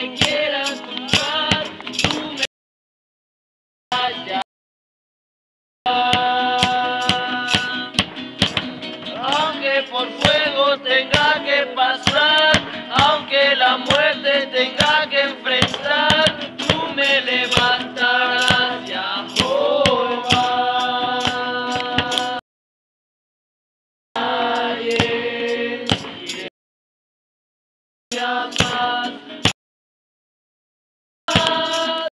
me quieras tumbar, tú me callas. Aunque por fuego tenga que pasar, aunque la muerte tenga que enfrentar, tú me levantarás, Jehová. Ayer,